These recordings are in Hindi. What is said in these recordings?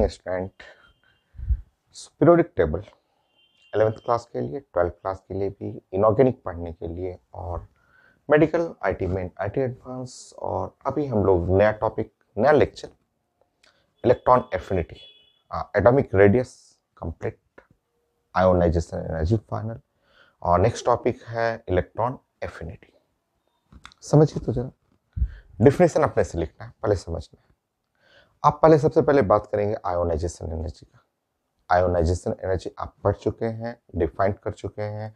Student periodic table 11th class के लिए 12th क्लास के लिए भी इनऑर्गेनिक पढ़ने के लिए और मेडिकल आईटी में आईटी एडवांस और अभी हम लोग नया टॉपिक नया lecture electron affinity atomic radius complete ionization energy final और नेक्स्ट टॉपिक है इलेक्ट्रॉन एफिनिटी। समझिए तो जरा डिफिनेशन अपने से लिखना है, पहले समझना है। आप पहले सबसे पहले बात करेंगे आयोनाइजेशन एनर्जी का। आयोनाइजेशन एनर्जी आप पढ़ चुके हैं, डिफाइन कर चुके हैं।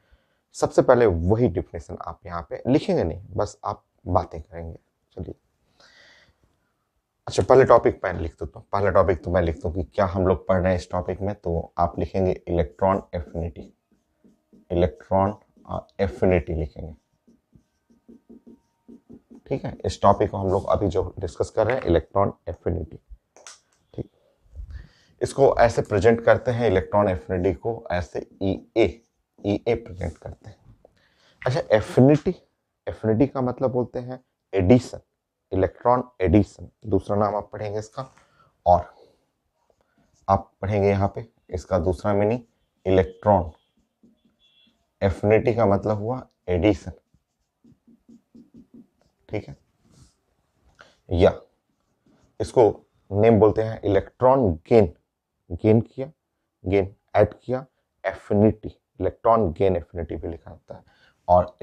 सबसे पहले वही डिफिनेशन आप यहाँ पे लिखेंगे नहीं, बस आप बातें करेंगे। चलिए अच्छा, पहले टॉपिक मैं लिख देता हूँ। पहला टॉपिक तो मैं लिखता हूँ कि क्या हम लोग पढ़ रहे हैं इस टॉपिक में, तो आप लिखेंगे इलेक्ट्रॉन एफिनिटी। इलेक्ट्रॉन एफिनिटी लिखेंगे, ठीक है। इस टॉपिक को हम लोग अभी जो डिस्कस कर रहे हैं इलेक्ट्रॉन एफिनिटी, ठीक। इसको ऐसे प्रेजेंट करते हैं, इलेक्ट्रॉन एफिनिटी को ऐसे ई ए प्रेजेंट करते हैं। अच्छा, एफिनिटी, एफिनिटी का मतलब बोलते हैं एडिशन, इलेक्ट्रॉन एडिशन, दूसरा नाम आप पढ़ेंगे इसका। और आप पढ़ेंगे यहाँ पे इसका दूसरा मीनिंग इलेक्ट्रॉन। एफिनिटी का मतलब हुआ एडिशन, ठीक है। या इसको नेम बोलते हैं इलेक्ट्रॉन गेन, गेन किया, गेन ऐड किया, एफिनिटी, इलेक्ट्रॉन गेन एफिनिटी भी लिखा जाता है। और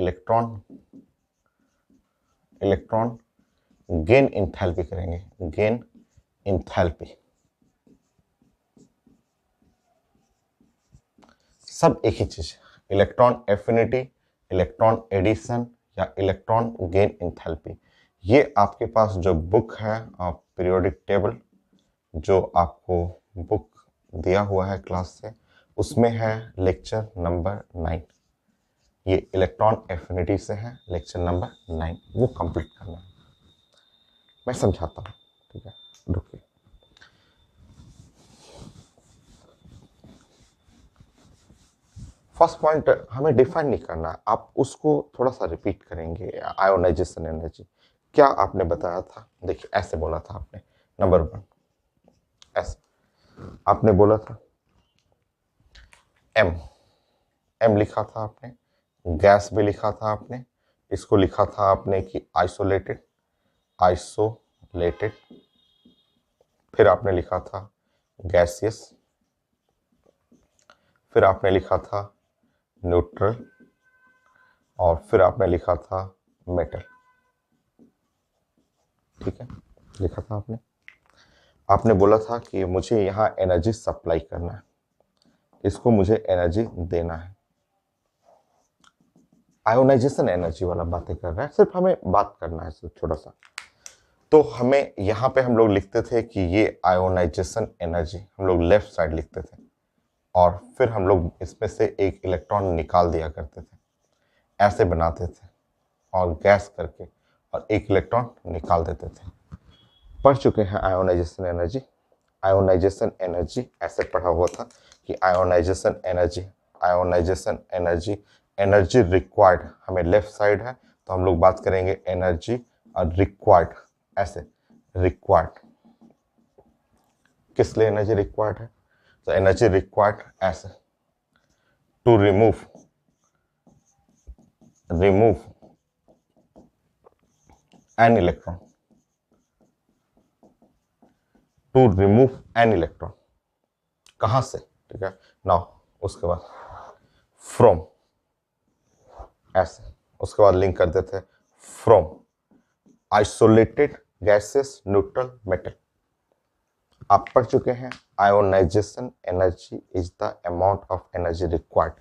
इलेक्ट्रॉन गेन इंथैल्पी करेंगे, गेन इंथैल्पी, सब एक ही चीज। इलेक्ट्रॉन एफिनिटी, इलेक्ट्रॉन एडिशन या इलेक्ट्रॉन गेन इंथैल्पी, ये आपके पास जो बुक है पीरियोडिक टेबल, जो आपको बुक दिया हुआ है क्लास से, उसमें है लेक्चर नंबर 9। ये इलेक्ट्रॉन एफिनिटी से है लेक्चर नंबर 9, वो कंप्लीट करना है। मैं समझाता हूँ, ठीक है, रुकिए। फर्स्ट पॉइंट हमें डिफाइन नहीं करना है, आप उसको थोड़ा सा रिपीट करेंगे। आयोनाइजेशन एनर्जी क्या आपने बताया था, देखिए ऐसे बोला था आपने। नंबर 1 ऐसे आपने बोला था एम लिखा था आपने, गैस भी लिखा था आपने, इसको लिखा था आपने कि आइसोलेटेड, फिर आपने लिखा था गैसियस, फिर आपने लिखा था न्यूट्रल, और फिर आपने लिखा था मेटल, ठीक है, लिखा था आपने। आपने बोला था कि मुझे यहाँ एनर्जी सप्लाई करना है, इसको मुझे एनर्जी देना है। आयोनाइजेशन एनर्जी वाला बातें कर रहे हैं, सिर्फ हमें बात करना है सिर्फ थोड़ा सा। तो हमें यहाँ पे हम लोग लिखते थे कि ये आयोनाइजेशन एनर्जी, हम लोग लेफ्ट साइड लिखते थे और फिर हम लोग इसमें से एक इलेक्ट्रॉन निकाल दिया करते थे, ऐसे बनाते थे और गैस करके, और एक इलेक्ट्रॉन निकाल देते थे। पढ़ चुके हैं आयोनाइजेशन एनर्जी। आयोनाइजेशन एनर्जी ऐसे पढ़ा हुआ था कि आयोनाइजेशन एनर्जी, एनर्जी रिक्वायर्ड, हमें लेफ्ट साइड है तो हम लोग बात करेंगे एनर्जी रिक्वायर्ड, ऐसे रिक्वायर्ड, किस लिए एनर्जी रिक्वायर्ड है, तो एनर्जी रिक्वायर्ड ऐसे to remove an electron, to remove an electron, कहां से, ठीक है। नाउ उसके बाद फ्रॉम, ऐसे, उसके बाद लिंक कर देते हैं from isolated gases neutral metal. आप पढ़ चुके हैं ionization energy is the amount of energy required.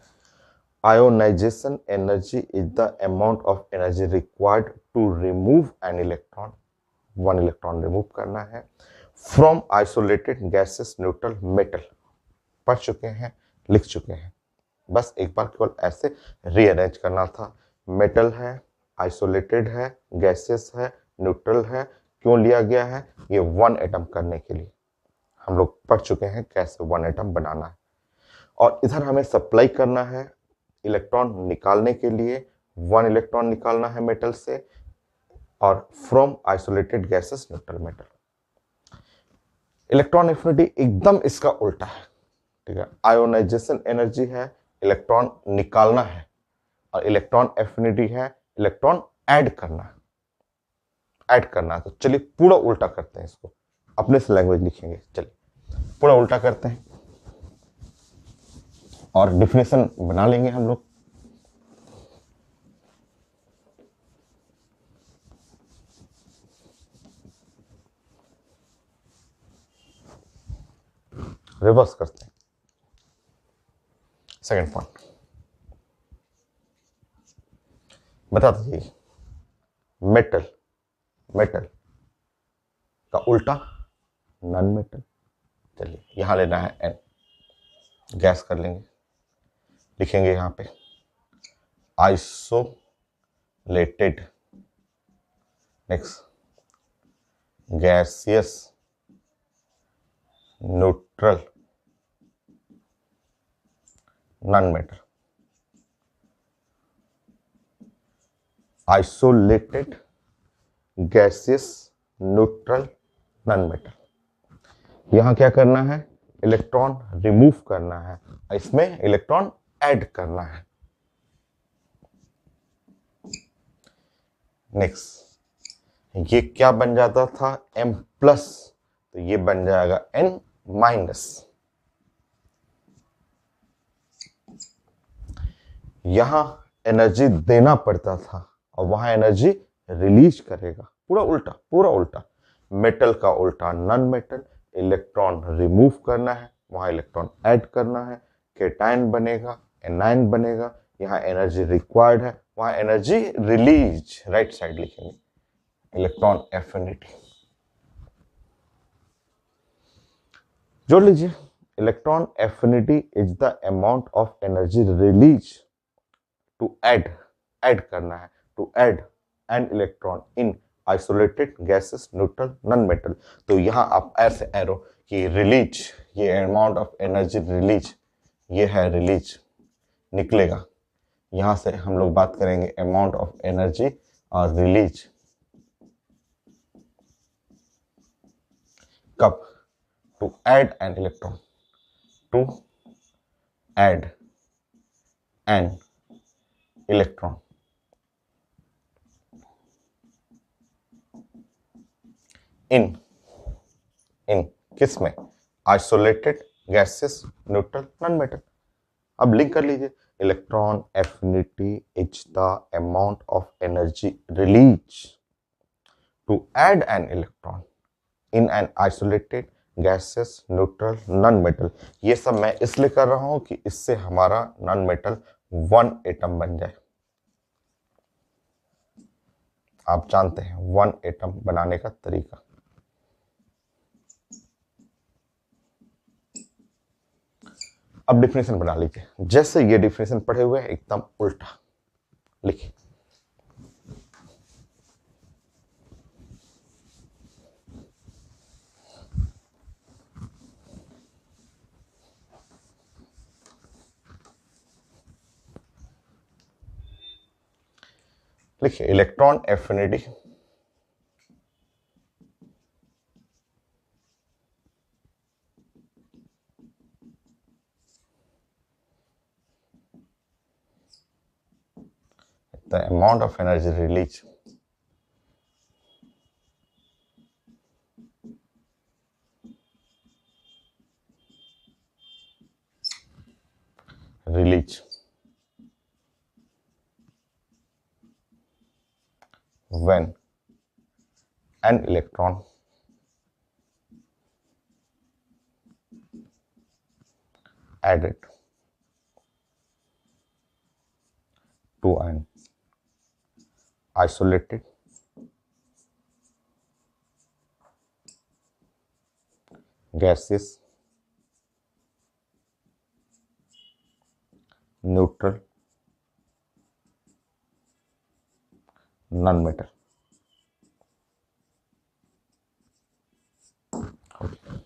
Ionization energy is the amount of energy required to remove an electron, 1 electron remove करना है from isolated gases neutral metal. पढ़ चुके हैं, लिख चुके हैं, बस एक बार केवल ऐसे रीअरेंज करना था। मेटल है, आइसोलेटेड है, गैसेस है, न्यूट्रल है, क्यों लिया गया है, ये 1 एटम करने के लिए। हम लोग पढ़ चुके हैं कैसे 1 एटम बनाना है, और इधर हमें सप्लाई करना है इलेक्ट्रॉन निकालने के लिए, 1 इलेक्ट्रॉन निकालना है मेटल से, और from isolated gases neutral metal. Electron affinity एकदम इसका उल्टा है, ठीक है। आयोनाइजेशन एनर्जी है, इलेक्ट्रॉन निकालना है, और इलेक्ट्रॉन एफिनिटी है, इलेक्ट्रॉन ऐड करना है, ऐड करना है। तो चलिए पूरा उल्टा करते हैं इसको, अपने से लैंग्वेज लिखेंगे। चलिए पूरा उल्टा करते हैं और डिफिनेशन बना लेंगे हम लोग। रिवर्स करते हैं। सेकंड पॉइंट बता दीजिए, मेटल, मेटल का उल्टा नॉन मेटल। चलिए यहां लेना है एन, गैस कर लेंगे, लिखेंगे यहां पे isolated, next gaseous neutral non metal. Isolated gaseous neutral non metal. यहां क्या करना है, इलेक्ट्रॉन रिमूव करना है, इसमें इलेक्ट्रॉन ऐड करना है। नेक्स्ट ये क्या बन जाता था, M प्लस, तो ये बन जाएगा N माइनस। यहां एनर्जी देना पड़ता था और वहां एनर्जी रिलीज करेगा। पूरा उल्टा, पूरा उल्टा। मेटल का उल्टा नॉन मेटल, इलेक्ट्रॉन रिमूव करना है, वहां इलेक्ट्रॉन ऐड करना है, केटायन बनेगा, एनायन बनेगा। यहां एनर्जी रिक्वायर्ड है, वहां एनर्जी रिलीज। राइट साइड लिखेंगे इलेक्ट्रॉन एफिनिटी। जोड़ लीजिए, electron affinity is the amount of energy release to add, add करना है, to add an electron in isolated gases neutral non metal. तो यहां आप ऐसे एरो कि रिलीज, ये अमाउंट ऑफ एनर्जी रिलीज, ये है रिलीज, निकलेगा। यहां से हम लोग बात करेंगे अमाउंट ऑफ एनर्जी और रिलीज कब, to add an electron, to add an electron in, in किस में, isolated gases neutral non metal. अब लिंक कर लीजिए, electron affinity is the amount of energy release to add an electron in an isolated gases neutral non metal. ये सब मैं इसलिए कर रहा हूं कि इससे हमारा नॉन मेटल वन एटम बन जाए। आप जानते हैं वन एटम बनाने का तरीका। अब डिफिनेशन बना लीजिए, जैसे ये डिफिनेशन पढ़े हुए हैं एकदम उल्टा लिखिए। लिखिए electron affinity the amount of energy released when an electron added to an isolated gaseous neutral non-metal. Okay.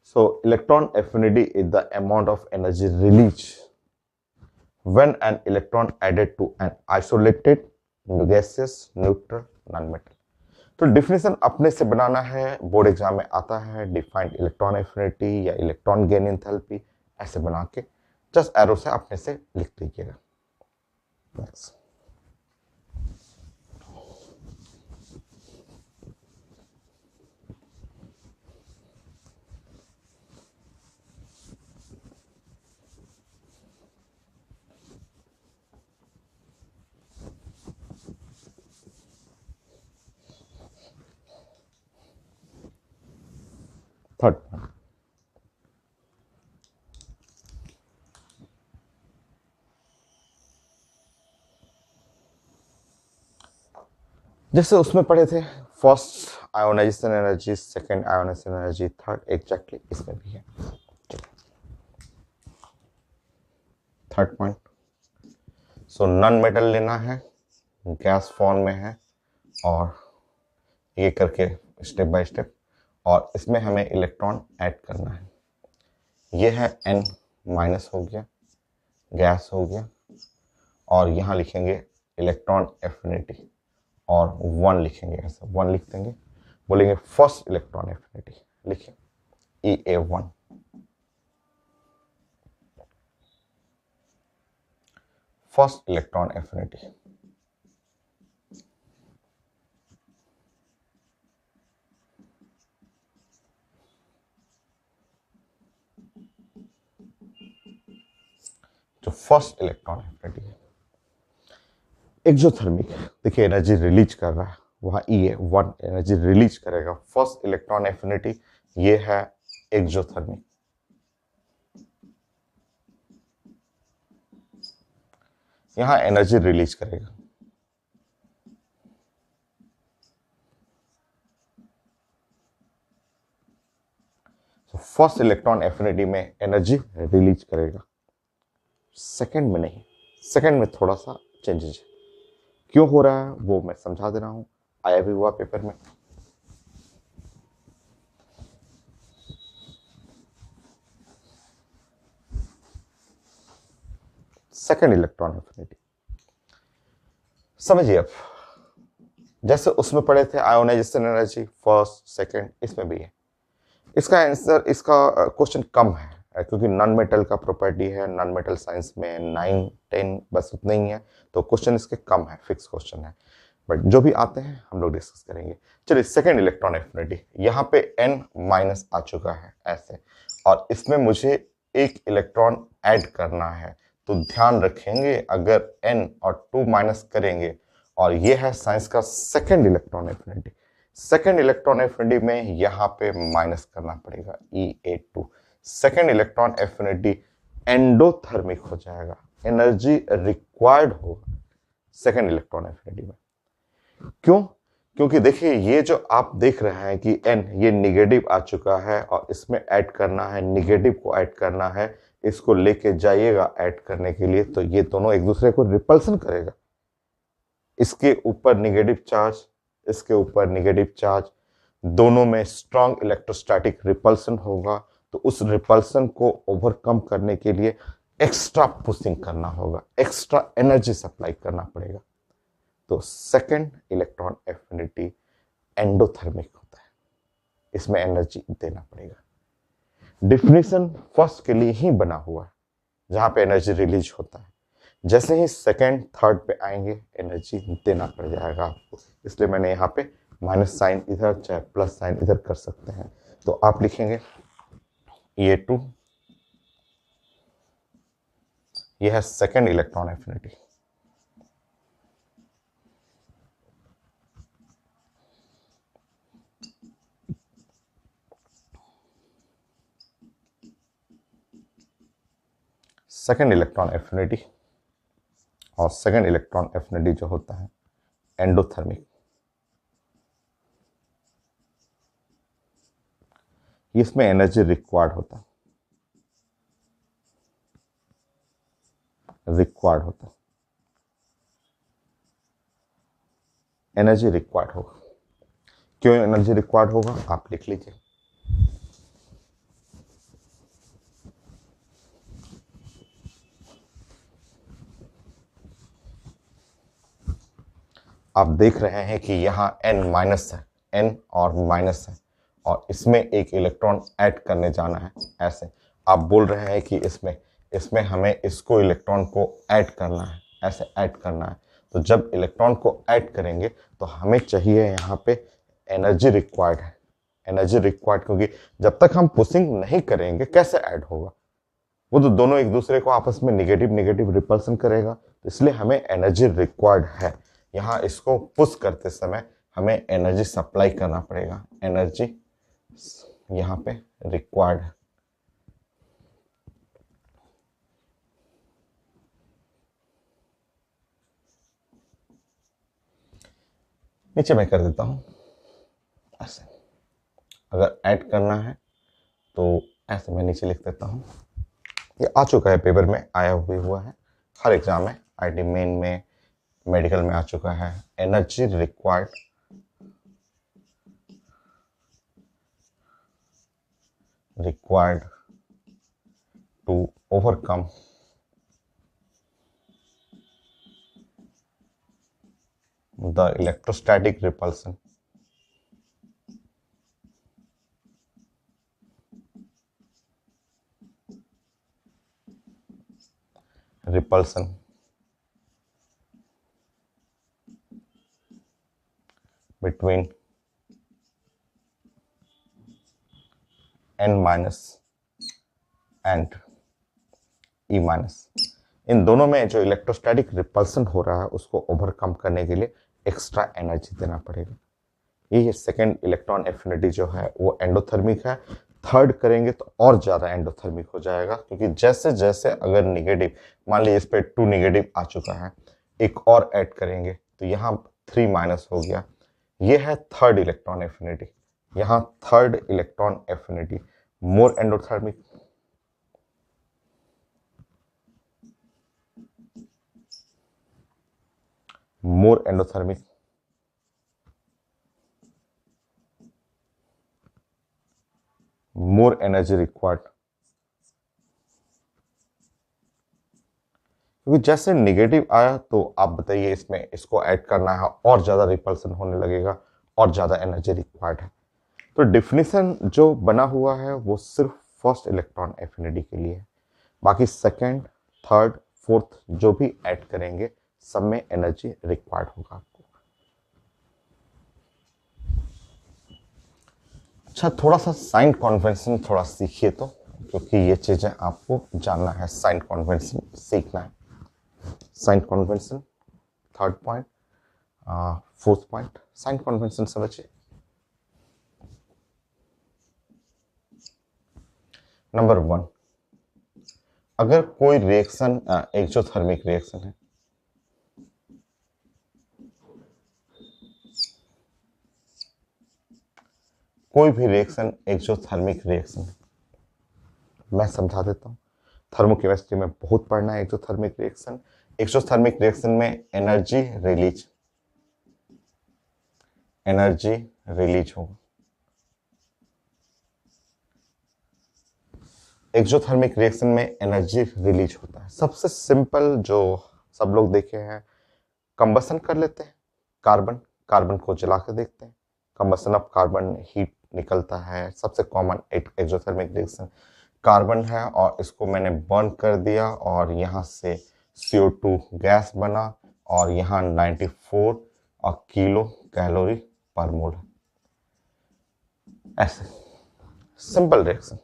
So electron affinity is the amount of energy released when an electron added to an isolated gaseous neutral non-metal. तो डिफिनेशन अपने से बनाना है, बोर्ड एग्जाम में आता है, डिफाइंड इलेक्ट्रॉन एफिनिटी या इलेक्ट्रॉन गेन एंथैल्पी, ऐसे बना के जस्ट एरो से अपने से लिख लीजिएगा। नेक्स्ट, थर्ड पॉइंट, जैसे उसमें पढ़े थे first ionization energy, second ionization energy, third, exactly इसमें भी है। Third point, so non metal लेना है, गैस फॉर्म में है, और ये करके स्टेप बाय स्टेप, और इसमें हमें इलेक्ट्रॉन ऐड करना है। ये है n माइनस हो गया, गैस हो गया, और यहाँ लिखेंगे इलेक्ट्रॉन एफिनिटी और 1 लिखेंगे, ऐसा 1 लिख देंगे, बोलेंगे फर्स्ट इलेक्ट्रॉन एफिनिटी, लिखिए EA1, फर्स्ट इलेक्ट्रॉन एफिनिटी। जो फर्स्ट इलेक्ट्रॉन एफिनिटी है, एक्सोथर्मिक, देखिए एनर्जी रिलीज कर रहा है, वहां EA1 एनर्जी रिलीज करेगा, फर्स्ट इलेक्ट्रॉन एफिनिटी ये है एक्सोथर्मिक। यहां एनर्जी रिलीज करेगा, तो फर्स्ट इलेक्ट्रॉन एफिनिटी में एनर्जी रिलीज करेगा, सेकंड में नहीं, सेकंड में थोड़ा सा चेंजेस है। क्यों हो रहा है वो मैं समझा दे रहा हूं, आया भी हुआ पेपर में। सेकंड इलेक्ट्रॉन एफिनिटी समझिए, अब जैसे उसमें पढ़े थे आयोनाइजेशन एनर्जी फर्स्ट सेकंड, इसमें भी है। इसका आंसर, इसका क्वेश्चन कम है क्योंकि नॉन मेटल का प्रॉपर्टी है, नॉन मेटल साइंस में 9 10 बस उतना ही है, तो क्वेश्चन इसके कम है, फिक्स क्वेश्चन है, बट जो भी आते हैं हम लोग डिस्कस करेंगे। चलिए, सेकेंड इलेक्ट्रॉन एफिनिटी, यहाँ पे n माइनस आ चुका है ऐसे, और इसमें मुझे एक इलेक्ट्रॉन ऐड करना है, तो ध्यान रखेंगे अगर n और 2 माइनस करेंगे, और ये है साइंस का second electron affinity, second electron affinity में यहाँ पे माइनस करना पड़ेगा EA2, second electron affinity endothermic हो जाएगा, एनर्जी रिक्वायर्ड होगा सेकेंड इलेक्ट्रॉन एफिनिटी में। क्यों? क्योंकि देखिए ये जो आप देख रहे हैं कि n ये निगेटिव आ चुका है, और इसमें ऐड करना है, निगेटिव को ऐड करना है, इसको लेके जाइएगा ऐड करने के लिए, तो ये दोनों एक दूसरे को रिपल्सन करेगा, इसके ऊपर निगेटिव चार्ज, इसके ऊपर निगेटिव चार्ज, दोनों में स्ट्रॉन्ग इलेक्ट्रोस्टैटिक रिपल्सन होगा, तो उस रिपल्सन को ओवरकम करने के लिए एक्स्ट्रा पुशिंग करना होगा, एक्स्ट्रा एनर्जी सप्लाई करना पड़ेगा, तो सेकेंड इलेक्ट्रॉन एफिनिटी एंडोथर्मिक होता है, इसमें एनर्जी देना पड़ेगा। डिफिनेशन फर्स्ट के लिए ही बना हुआ है जहां पे एनर्जी रिलीज होता है, जैसे ही सेकेंड थर्ड पे आएंगे एनर्जी देना पड़ जाएगा आपको, इसलिए मैंने यहाँ पे माइनस साइन इधर चाहे प्लस साइन इधर कर सकते हैं, तो आप लिखेंगे EA2, यह है second electron affinity, second electron affinity, और सेकेंड इलेक्ट्रॉन एफिनिटी जो होता है एंडोथर्मिक, इसमें एनर्जी रिक्वायर्ड होता है, एनर्जी रिक्वायर्ड होगा। क्यों एनर्जी रिक्वायर्ड होगा आप लिख लीजिए, आप देख रहे हैं कि यहाँ n माइनस है, n और माइनस है, और इसमें एक इलेक्ट्रॉन ऐड करने जाना है। ऐसे आप बोल रहे हैं कि इसमें हमें इसको इलेक्ट्रॉन को ऐड करना है, ऐसे ऐड करना है। तो जब इलेक्ट्रॉन को ऐड करेंगे तो हमें चाहिए यहाँ पे एनर्जी रिक्वायर्ड है, एनर्जी रिक्वायर्ड, क्योंकि जब तक हम पुशिंग नहीं करेंगे कैसे ऐड होगा, वो तो दोनों एक दूसरे को आपस में निगेटिव निगेटिव रिपल्सन करेगा। तो इसलिए हमें एनर्जी रिक्वायर्ड है। यहाँ इसको पुश करते समय हमें एनर्जी सप्लाई करना पड़ेगा, एनर्जी यहाँ पे रिक्वायर्ड है। नीचे मैं कर देता हूं ऐसे, अगर ऐड करना है तो ऐसे मैं नीचे लिख देता हूं। ये आ चुका है, पेपर में आया हुआ है, हर एग्जाम में, आईटी मेन में, मेडिकल में आ चुका है। Energy required to overcome the electrostatic repulsion between n minus and e minus. इन दोनों में जो इलेक्ट्रोस्टैटिक रिपल्सन हो रहा है उसको ओवरकम करने के लिए एक्स्ट्रा एनर्जी देना पड़ेगा। ये सेकेंड इलेक्ट्रॉन एफिनिटी जो है वो एंडोथर्मिक है। थर्ड करेंगे तो और ज़्यादा एंडोथर्मिक हो जाएगा, क्योंकि जैसे जैसे अगर निगेटिव, मान लीजिए इस पर 2 निगेटिव आ चुका है, एक और ऐड करेंगे तो यहाँ 3 माइनस हो गया। ये है थर्ड इलेक्ट्रॉन एफिनिटी। यहाँ थर्ड इलेक्ट्रॉन एफिनिटी मोर एंडोथर्मिक, मोर एंडोथर्मिक, मोर एनर्जी रिक्वायर्ड। क्योंकि जैसे निगेटिव आया तो आप बताइए इसमें इसको ऐड करना है और ज़्यादा रिपल्सन होने लगेगा और ज़्यादा एनर्जी रिक्वायर्ड है। तो डिफिनीशन जो बना हुआ है वो सिर्फ फर्स्ट इलेक्ट्रॉन एफिनिटी के लिए है। बाकी सेकंड, थर्ड, फोर्थ जो भी ऐड करेंगे सब में एनर्जी रिक्वायर्ड होगा आपको। अच्छा, थोड़ा सा साइन कन्वेंशन थोड़ा सीखिए तो, क्योंकि ये चीज़ें आपको जानना है। साइन कन्वेंशन सीखना है। Sign convention third point, fourth point, sign convention समझिए। नंबर 1, अगर कोई रिएक्शन एक्सोथर्मिक रिएक्शन है, कोई भी रिएक्शन एक्सोथर्मिक रिएक्शन है, मैं समझा देता हूँ। थर्मोकेमिस्ट्री में बहुत पढ़ना है एक्सोथर्मिक रिएक्शन। एक्सोथर्मिक रिएक्शन में एनर्जी रिलीज होगा। एक्सोथर्मिक रिएक्शन में एनर्जी रिलीज होता है। सबसे सिंपल जो सब लोग देखे हैं, कंबसन कर लेते हैं, कार्बन को जला कर देखते हैं, कंबसन ऑफ कार्बन, हीट निकलता है। सबसे कॉमन एक्सोथर्मिक रिएक्शन कार्बन है और इसको मैंने बर्न कर दिया और यहाँ से CO2 गैस बना और यहाँ 94 किलो कैलोरी पर मोल। ऐसे सिंपल रिएक्शन।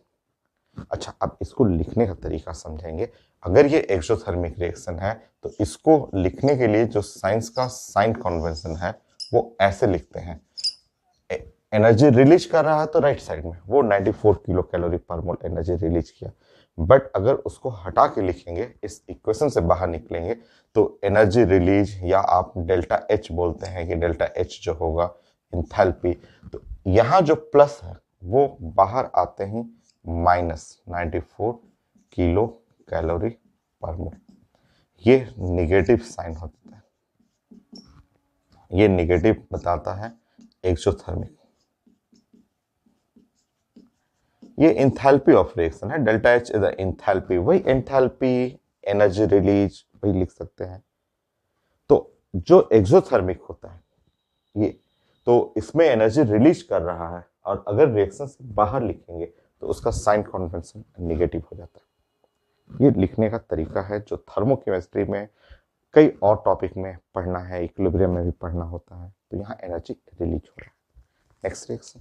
अच्छा, अब इसको लिखने का तरीका समझेंगे। अगर ये एक्सोथर्मिक रिएक्शन है तो इसको लिखने के लिए जो साइंस का साइन कन्वेंशन है वो ऐसे लिखते हैं। एनर्जी रिलीज कर रहा है तो राइट साइड में वो 94 किलो कैलोरी पर मोल एनर्जी रिलीज किया। बट अगर उसको हटा के लिखेंगे, इस इक्वेशन से बाहर निकलेंगे, तो एनर्जी रिलीज, या आप डेल्टा H बोलते हैं कि डेल्टा H जो होगा इंथैल्पी, तो यहाँ जो प्लस है वो बाहर आते ही -94 किलो कैलोरी पर मोल। ये निगेटिव साइन होता है, ये निगेटिव बताता है एक्सोथर्मिक। ये इंथैल्पी ऑफ रिएक्शन है। Delta H is the enthalpy, वही एंथैल्पी, एनर्जी रिलीज, वही लिख सकते हैं। तो जो एक्सोथर्मिक होता है ये, तो इसमें एनर्जी रिलीज कर रहा है, और अगर रिएक्शन से बाहर लिखेंगे तो उसका साइन कन्वेंशन नेगेटिव हो जाता है। ये लिखने का तरीका है जो थर्मोकेमिस्ट्री में कई और टॉपिक में पढ़ना है, इक्विलिब्रियम में भी पढ़ना होता है। तो यहाँ एनर्जी रिलीज हो रहा है। नेक्स्ट रिएक्शन,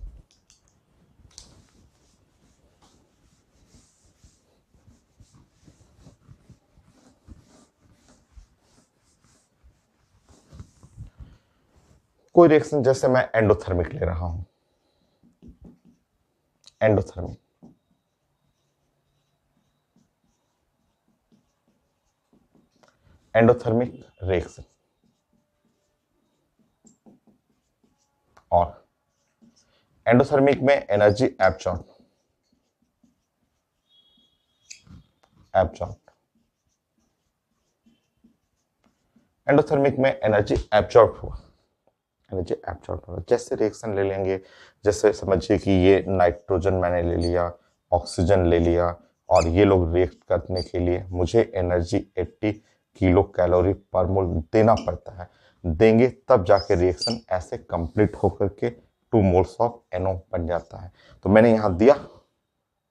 कोई रिएक्शन जैसे मैं एंडोथर्मिक ले रहा हूं, एंडोथर्मिक, एंडोथर्मिक रिएक्शन, और एंडोथर्मिक में एनर्जी एब्जॉर्ब, एंडोथर्मिक में एनर्जी एब्जॉर्ब हुआ, एनर्जी एब्जॉर्ब हुआ। जैसे रिएक्शन ले लेंगे, जैसे समझिए कि ये नाइट्रोजन मैंने ले लिया, ऑक्सीजन ले लिया, और ये लोग रिएक्ट करने के लिए मुझे एनर्जी 80 किलो कैलोरी पर मोल देना पड़ता है। देंगे तब जाके रिएक्शन ऐसे कंप्लीट होकर के 2 मोल्स ऑफ NO बन जाता है। तो मैंने यहाँ दिया,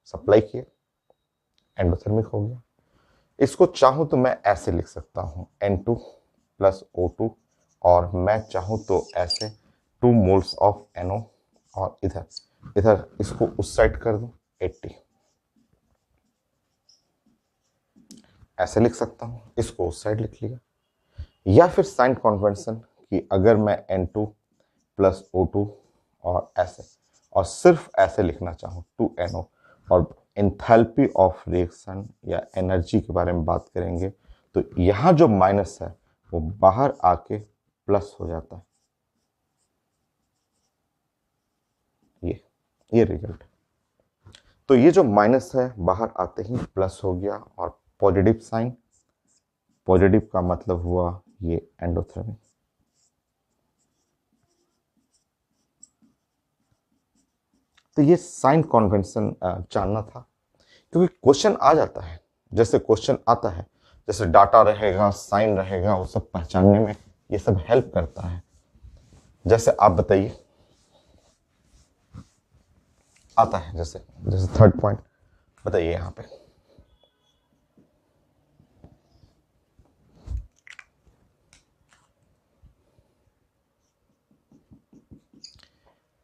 सप्लाई किया, एंडोथर्मिक हो गया। इसको चाहूं तो मैं ऐसे लिख सकता हूं N2 प्लस O2, और मैं चाहूं तो ऐसे 2 मोल्स ऑफ NO, और इधर इधर इसको उस साइड कर दूं 80, ऐसे लिख सकता हूं, इसको उस साइड लिख लिया। या फिर साइन कन्वेंशन कि अगर मैं N2 प्लस O2 और ऐसे, और सिर्फ ऐसे लिखना चाहूं 2NO, और एंथैल्पी ऑफ रिएक्शन या एनर्जी के बारे में बात करेंगे, तो यहां जो माइनस है वो बाहर आके प्लस हो जाता है। ये रिजल्ट है। तो ये जो माइनस है बाहर आते ही प्लस हो गया, और पॉजिटिव साइन, पॉजिटिव का मतलब हुआ ये एंडोथर्मिक। तो ये साइन कन्वेंशन जानना था, क्योंकि क्वेश्चन आ जाता है, जैसे क्वेश्चन आता है, जैसे डाटा रहेगा, साइन रहेगा, वो सब पहचानने में ये सब हेल्प करता है। जैसे आप बताइए, आता है जैसे जैसे थर्ड पॉइंट बताइए यहां पे।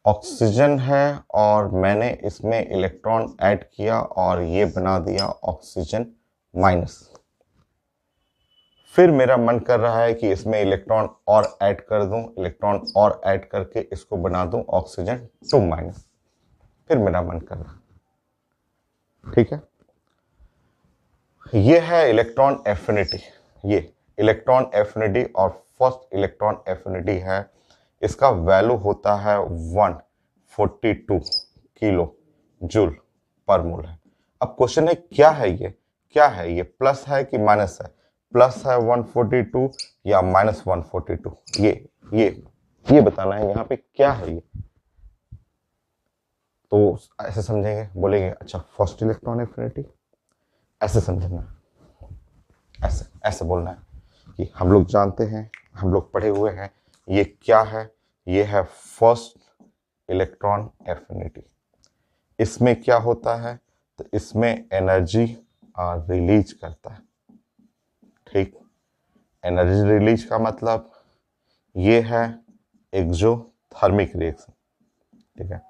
ऑक्सीजन है और मैंने इसमें इलेक्ट्रॉन ऐड किया और ये बना दिया ऑक्सीजन माइनस। फिर मेरा मन कर रहा है कि इसमें इलेक्ट्रॉन और ऐड कर दूं, इलेक्ट्रॉन और ऐड करके इसको बना दूं ऑक्सीजन 2 माइनस। फिर मेरा मन कर रहा, ठीक है। ये है इलेक्ट्रॉन एफिनिटी, ये इलेक्ट्रॉन एफिनिटी, और फर्स्ट इलेक्ट्रॉन एफिनिटी है, इसका वैल्यू होता है 142 किलो जूल पर मोल है। अब क्वेश्चन है क्या है ये, क्या है ये, प्लस है कि माइनस है, प्लस है 142 या माइनस 142, ये बताना है यहाँ पे क्या है ये। तो ऐसे समझेंगे, बोलेंगे अच्छा फर्स्ट इलेक्ट्रॉन एफिनिटी, ऐसे समझना, ऐसे ऐसे बोलना है कि हम लोग जानते हैं, हम लोग पढ़े हुए हैं, ये क्या है, ये है फर्स्ट इलेक्ट्रॉन एफिनिटी। इसमें क्या होता है, तो इसमें एनर्जी रिलीज करता है, ठीक। एनर्जी रिलीज का मतलब ये है एक्सोथर्मिक रिएक्शन, ठीक है।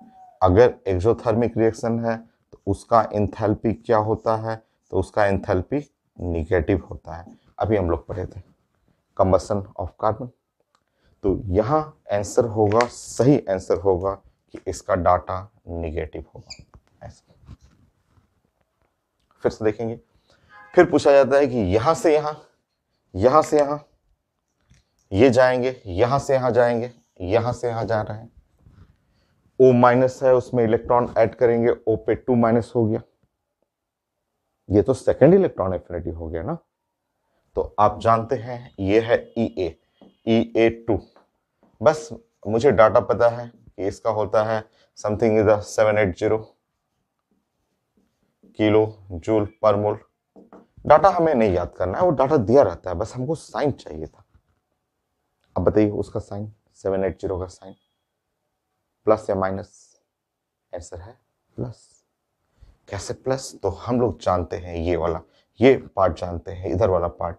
अगर एक्सोथर्मिक रिएक्शन है तो उसका एंथैल्पी क्या होता है, तो उसका एंथैल्पी निगेटिव होता है। अभी हम लोग पढ़े थे कंबसन ऑफ कार्बन। तो यहाँ आंसर होगा, सही आंसर होगा कि इसका डाटा निगेटिव होगा। ऐसा फिर से देखेंगे, फिर पूछा जाता है कि यहां से यहां, यहां से यहां ये जाएंगे, यहां से यहां जाएंगे, यहां से यहां जा रहे हैं, O माइनस है, उसमें इलेक्ट्रॉन ऐड करेंगे, O पे 2 माइनस हो गया, ये तो सेकेंड इलेक्ट्रॉन एफिनिटी हो गया ना। तो आप जानते हैं ये है EA, EA2। बस मुझे डाटा पता है कि इसका होता है समथिंग इज 780 किलो जूल पर मोल। डाटा हमें नहीं याद करना है, वो डाटा दिया रहता है, बस हमको साइन चाहिए था। बताइए उसका साइन, 780 का साइन प्लस या माइनस? आंसर है प्लस। कैसे प्लस? तो हम लोग जानते हैं ये वाला, ये पार्ट जानते हैं, इधर वाला पार्ट,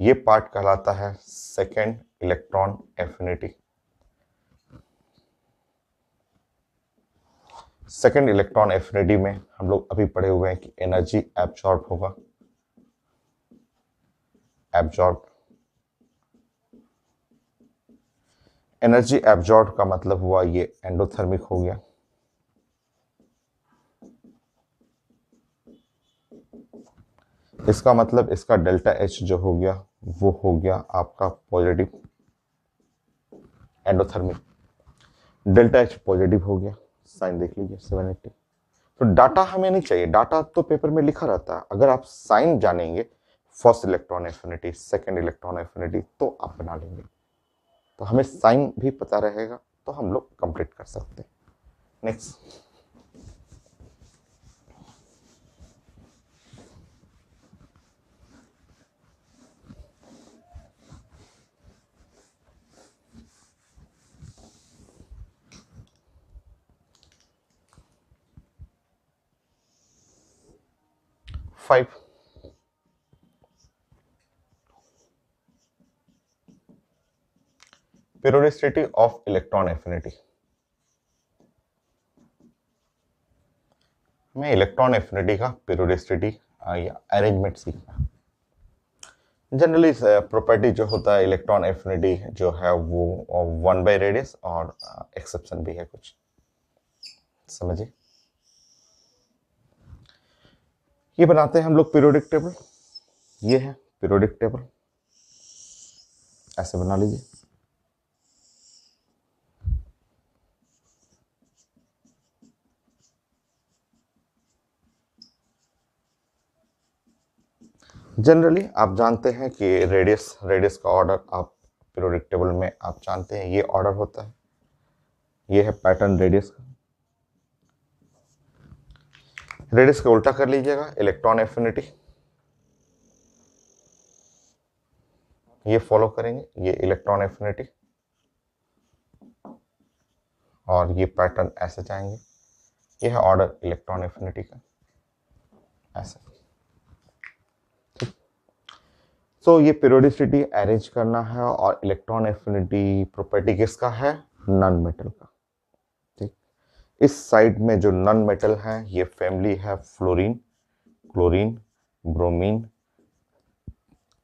ये पार्ट कहलाता है second electron affinity. Second electron affinity में हम लोग अभी पढ़े हुए हैं कि एनर्जी एब्जॉर्ब होगा, एब्जॉर्ब। एनर्जी एब्जॉर्ब का मतलब हुआ ये एंडोथर्मिक हो गया। इसका मतलब इसका डेल्टा एच जो हो गया वो हो गया आपका positive, endothermic. Delta H positive हो गया, साइन देख लीजिए 780। तो डाटा हमें नहीं चाहिए, डाटा तो पेपर में लिखा रहता है। अगर आप साइन जानेंगे, first electron affinity, second electron affinity, तो आप बना लेंगे। तो हमें साइन भी पता रहेगा तो हम लोग कंप्लीट कर सकते हैं। Next, five. Periodicity of electron affinity. हमें इलेक्ट्रॉन एफिनिटी का पीरियोडिसिटी या अरेंजमेंट सीखना है। जनरली प्रॉपर्टी जो होता है इलेक्ट्रॉन एफिनिटी जो है वो 1/रेडियस, और एक्सेप्शन भी है कुछ, समझिए। ये बनाते हैं हम लोग पीरियोडिक टेबल, ये है पीरियोडिक टेबल, ऐसे बना लीजिए। जनरली आप जानते हैं कि रेडियस, रेडियस का ऑर्डर आप पीरियोडिक टेबल में आप जानते हैं ये ऑर्डर होता है, ये है पैटर्न रेडियस का। रेडियस का उल्टा कर लीजिएगा, इलेक्ट्रॉन एफिनिटी, ये फॉलो करेंगे, ये इलेक्ट्रॉन एफिनिटी, और ये पैटर्न ऐसे जाएंगे, ये है ऑर्डर इलेक्ट्रॉन एफिनिटी का, ऐसे। सो ये पीरियोडिसिटी अरेंज करना है, और इलेक्ट्रॉन एफिनिटी प्रॉपर्टी किसका है? नॉन मेटल का। ठीक, इस साइड में जो नॉन मेटल है ये फैमिली है fluorine, chlorine, bromine,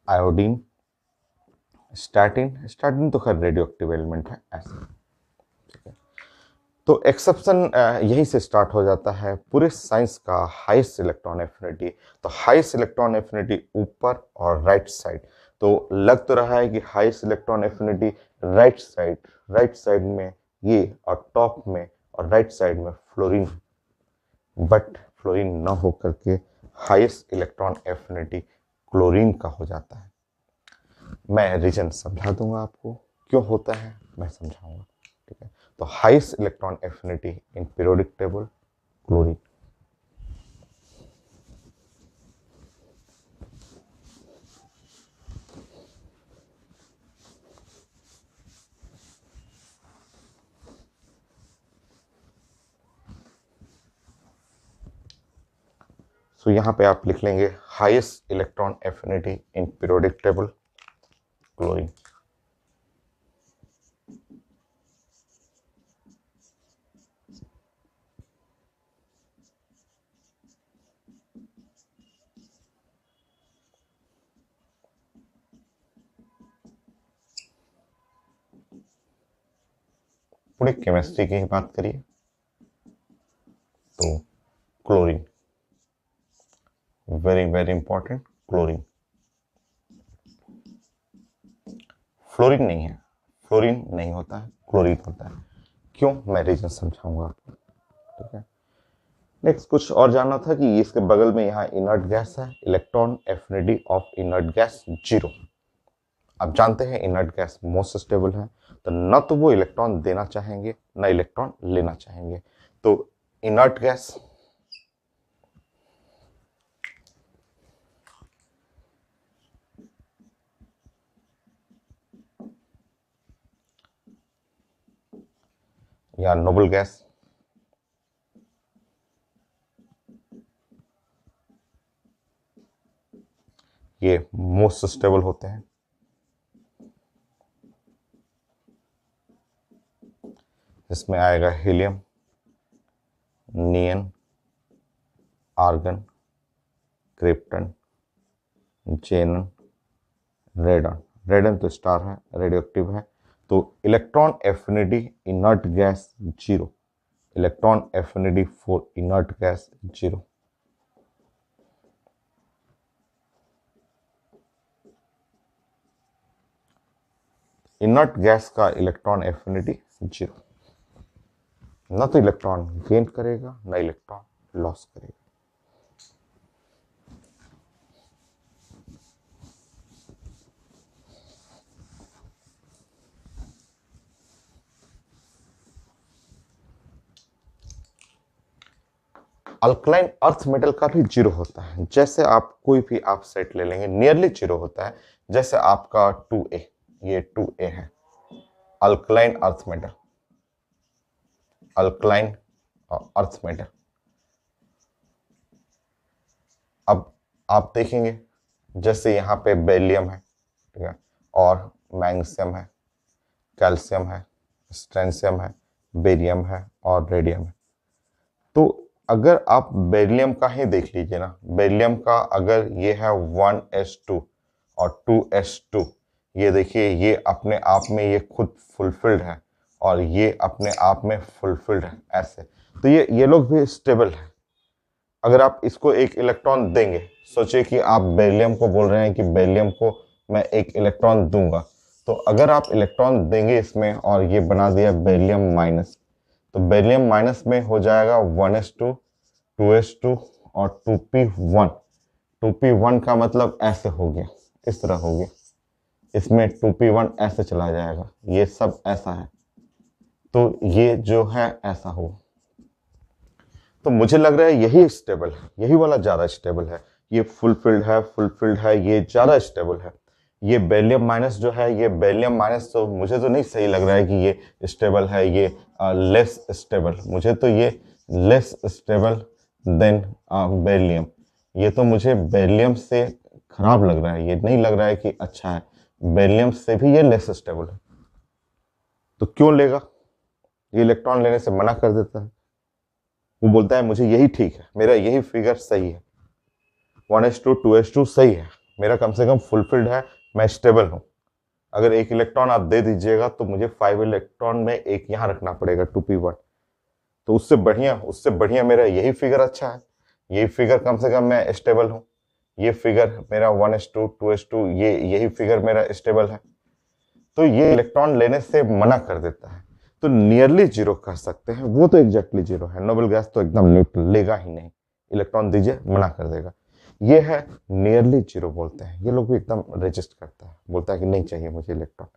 iodine, statin. Statin तो खैर रेडियो एक्टिव एलिमेंट है, ऐसे। ठीक है, तो एक्सेप्शन यहीं से स्टार्ट हो जाता है पूरे साइंस का, हाईएस्ट इलेक्ट्रॉन एफिनिटी। तो हाईएस्ट इलेक्ट्रॉन एफिनिटी ऊपर और राइट साइड, तो लग तो रहा है कि highest electron affinity right side, right side में ये, और टॉप में और राइट साइड में फ्लोरीन, बट फ्लोरीन ना हो करके हाईएस्ट इलेक्ट्रॉन एफिनिटी क्लोरीन का हो जाता है। मैं रीजन समझा दूंगा आपको क्यों होता है, मैं समझाऊंगा। ठीक है, तो highest electron affinity in periodic table chlorine. So यहां पे आप लिख लेंगे highest electron affinity in periodic table chlorine. पूरे केमिस्ट्री की ही बात करिए तो chlorine, very very important, chlorine. Fluorine नहीं है, फ्लोरीन नहीं होता है, क्लोरीन होता है। क्यों, मैं रीजन समझाऊंगा आपको। ठीक है, नेक्स्ट कुछ और जानना था कि इसके बगल में यहाँ इनर्ट गैस है, electron affinity of inert gas 0। आप जानते हैं इनर्ट गैस मोस्ट स्टेबल है, तो न तो वो इलेक्ट्रॉन देना चाहेंगे न इलेक्ट्रॉन लेना चाहेंगे। तो इनर्ट गैस, या नोबल गैस, ये मोस्ट स्टेबल होते हैं। इसमें आएगा हीलियम, नियन, आर्गन, क्रिप्टन, जेनन, रेडन। रेडन तो स्टार है, रेडियो एक्टिव है। तो electron affinity inert gas 0, electron affinity for inert gas 0। Inert gas का इलेक्ट्रॉन एफिनिटी 0, ना तो इलेक्ट्रॉन गेन करेगा ना इलेक्ट्रॉन लॉस करेगा। अल्कलाइन अर्थ मेटल का भी 0 होता है। जैसे आप कोई भी आप सेट ले लेंगे नियरली 0 होता है। जैसे आपका 2A, ये 2A है, alkaline earth metal, alkaline earth metal. अब आप देखेंगे जैसे यहाँ पे बेरिलियम है, ठीक है, और मैग्नीशियम है, कैल्शियम है, स्ट्रेंशियम है, बेरियम है और रेडियम है। तो अगर आप बेरिलियम का ही देख लीजिए ना, बेरिलियम का अगर ये है 1s2 और 2s2, ये देखिए ये अपने आप में ये खुद फुलफिल्ड है और ये अपने आप में फुलफिल्ड है ऐसे। तो ये लोग भी स्टेबल है। अगर आप इसको एक इलेक्ट्रॉन देंगे, सोचिए कि आप बेरिलियम को बोल रहे हैं कि बेरिलियम को मैं एक इलेक्ट्रॉन दूंगा, तो अगर आप इलेक्ट्रॉन देंगे इसमें और ये बना दिया बेरिलियम माइनस, तो बेरिलियम माइनस में हो जाएगा 1s2, 2s2 और 2p1। 2p1 का मतलब ऐसे हो गया, इस तरह हो गया, इसमें 2p1 ऐसे चला जाएगा, ये सब ऐसा है, तो ये जो है ऐसा हो। तो मुझे लग रहा है यही स्टेबल है, यही वाला ज़्यादा स्टेबल है। ये फुलफिल्ड है, ये ज़्यादा स्टेबल है। ये बेरिलियम माइनस जो है, ये बेरिलियम माइनस तो मुझे तो नहीं सही लग रहा है कि ये स्टेबल है, ये लेस स्टेबल। मुझे तो ये लेस स्टेबल देन बेरिलियम। ये तो मुझे बेरिलियम से खराब लग रहा है, ये नहीं लग रहा है कि अच्छा है। बेरिलियम से भी ये लेस स्टेबल है। तो क्यों लेगा? ये इलेक्ट्रॉन लेने से मना कर देता है। वो बोलता है मुझे यही ठीक है, मेरा यही फिगर सही है, 1s2 2s2 सही है, मेरा कम से कम फुलफिल्ड है, मैं स्टेबल हूं। अगर एक इलेक्ट्रॉन आप दे दीजिएगा तो मुझे 5 इलेक्ट्रॉन में एक यहां रखना पड़ेगा 2p1। तो उससे बढ़िया मेरा यही फिगर अच्छा है, यही फिगर कम से कम मैं स्टेबल हूं। ये फिगर मेरा 1s2 2s2 यही फिगर मेरा स्टेबल है। तो ये इलेक्ट्रॉन लेने से मना कर देता है। तो नियरली 0 कह सकते हैं, वो तो एग्जैक्टली 0 है। नोबल गैस तो एकदम न्यूट्रल, लेगा ही नहीं, इलेक्ट्रॉन दीजिए मना कर देगा। ये है नियरली 0 बोलते हैं। ये लोग भी एकदम रेजिस्ट करता है, बोलता है कि नहीं चाहिए मुझे इलेक्ट्रॉन,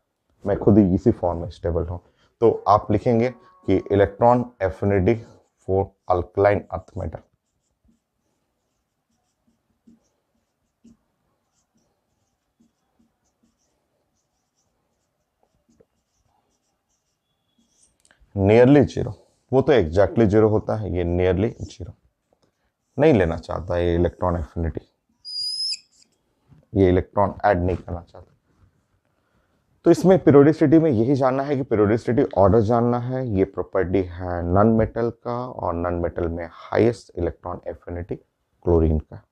मैं खुद ही इसी फॉर्म में स्टेबल हूं। तो आप लिखेंगे कि electron affinity for alkaline earth metal. Nearly 0, वो तो एग्जैक्टली 0 होता है, ये नियरली 0 नहीं लेना चाहता, ये इलेक्ट्रॉन एफिनिटी, ये इलेक्ट्रॉन ऐड नहीं करना चाहता। तो इसमें पीरियोडिसिटी में यही जानना है कि पीरियोडिसिटी ऑर्डर जानना है। ये प्रॉपर्टी है नन मेटल का, और नन मेटल में हाईएस्ट इलेक्ट्रॉन एफिनिटी क्लोरीन का।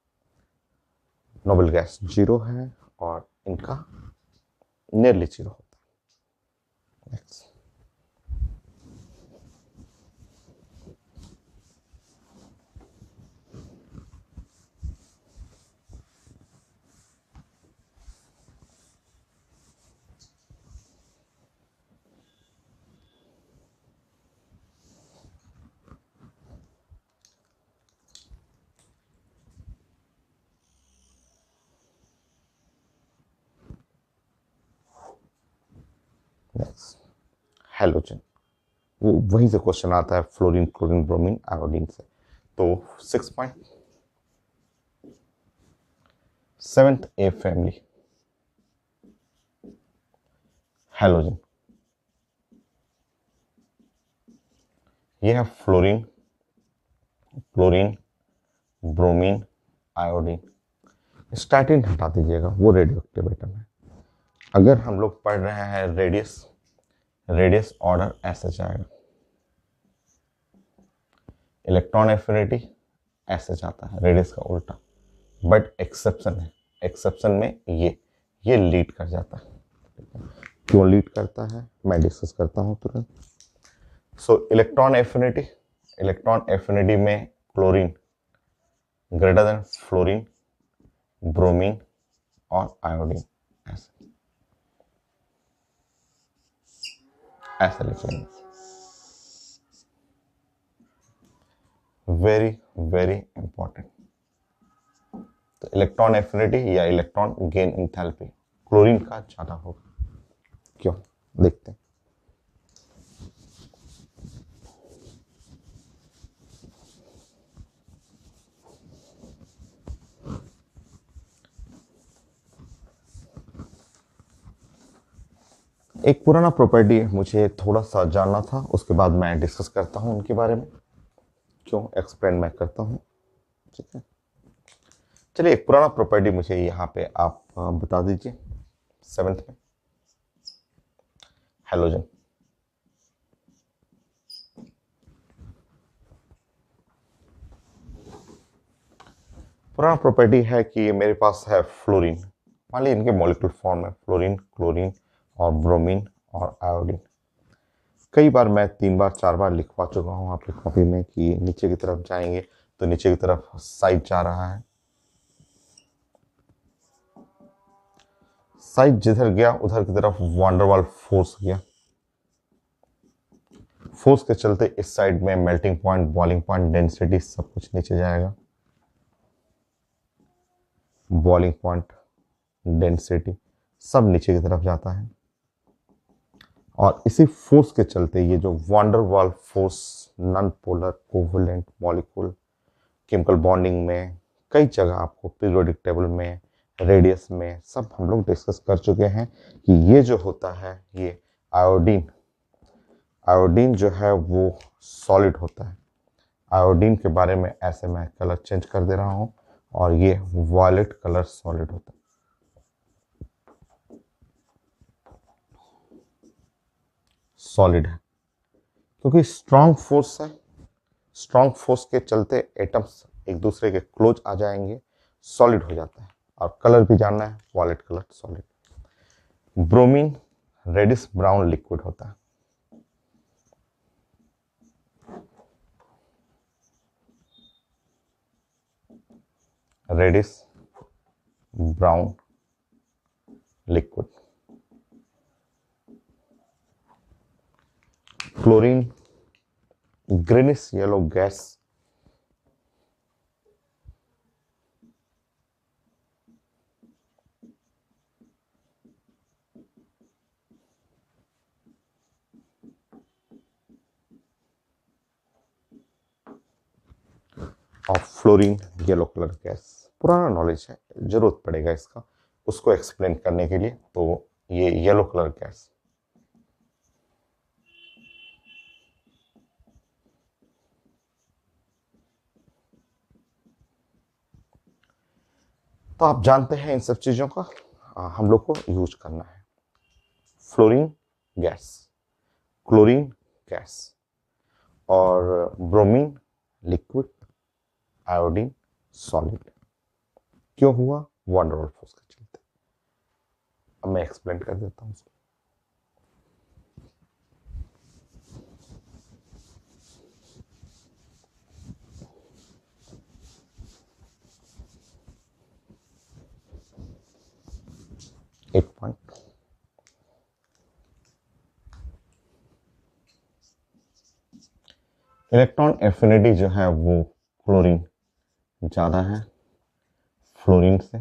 नोबल गैस 0 है और इनका नियरली 0 होता है। नेक्स्ट, हेलोजन, वो वहीं से क्वेश्चन आता है, फ्लोरीन, क्लोरीन, ब्रोमीन, आयोडीन से। तो 6.7 ए फैमिली हेलोजन। ये है fluorine, chlorine, bromine, iodine. Statin हटा दीजिएगा, वो रेडियो एक्टिव एटम है। अगर हम लोग पढ़ रहे हैं रेडियस, रेडियस ऑर्डर ऐसे जाएगा, इलेक्ट्रॉन एफिनिटी ऐसे जाता है, रेडियस का उल्टा। बट एक्सेप्शन है, एक्सेप्शन में ये लीड कर जाता है। क्यों लीड करता है मैं डिस्कस करता हूं तुरंत। सो इलेक्ट्रॉन एफिनिटी में chlorine greater than fluorine, bromine और आयोडीन, ऐसे ऐसे लिखेंगे। Very very important. तो इलेक्ट्रॉन एफिनिटी या इलेक्ट्रॉन गेन इंथैल्पी क्लोरीन का ज्यादा होगा। क्यों, देखते हैं। एक पुराना प्रॉपर्टी मुझे थोड़ा सा जानना था, उसके बाद मैं डिस्कस करता हूं उनके बारे में। क्यों, एक्सप्लेन मैं करता हूं, ठीक है। चलिए, एक पुराना प्रॉपर्टी मुझे यहाँ पे आप बता दीजिए 7th में। हेलोजन, पुराना प्रॉपर्टी है कि मेरे पास है फ्लोरीन, मान लीजिए इनके मॉलिक्यूलर फॉर्म है फ्लोरीन, क्लोरीन और ब्रोमीन और आयोडीन। कई बार मैं 3 बार 4 बार लिखवा चुका हूँ आपकी कॉपी में कि नीचे की तरफ जाएंगे तो नीचे की तरफ साइड जा रहा है, साइड जिधर गया उधर की तरफ वांडरवाल फोर्स गया। फोर्स के चलते इस साइड में melting point, boiling point, density सब कुछ नीचे जाएगा। बॉइलिंग पॉइंट, डेंसिटी सब नीचे की तरफ जाता है। और इसी फोर्स के चलते ये जो van der Waal force, non polar covalent molecule, chemical bonding में कई जगह आपको पीरियोडिक टेबल में, रेडियस में सब हम लोग डिस्कस कर चुके हैं कि ये जो होता है ये आयोडीन, आयोडीन जो है वो सॉलिड होता है। आयोडीन के बारे में ऐसे मैं कलर चेंज कर दे रहा हूं और ये वायलेट कलर सॉलिड होता है। सॉलिड है क्योंकि स्ट्रॉन्ग फोर्स है, स्ट्रॉन्ग फोर्स के चलते एटम्स एक दूसरे के क्लोज आ जाएंगे, सॉलिड हो जाता है। और कलर भी जानना है, violet colour solid. Bromine reddish brown liquid होता है। Reddish brown liquid. Chlorine greenish yellow gas. और फ्लोरीन येलो कलर गैस। पुराना नॉलेज है, जरूरत पड़ेगा इसका, उसको एक्सप्लेन करने के लिए। तो ये येलो कलर गैस। तो आप जानते हैं इन सब चीजों का हम लोग को यूज करना है। फ्लोरीन गैस, क्लोरीन गैस और ब्रोमीन लिक्विड, आयोडीन सॉलिड। क्यों हुआ? वांडरवाल फोर्स के चलते। अब मैं एक्सप्लेन कर देता हूं उसको। Eight point. इलेक्ट्रॉन एफिनिटी जो है वो क्लोरीन ज्यादा है फ्लोरीन से,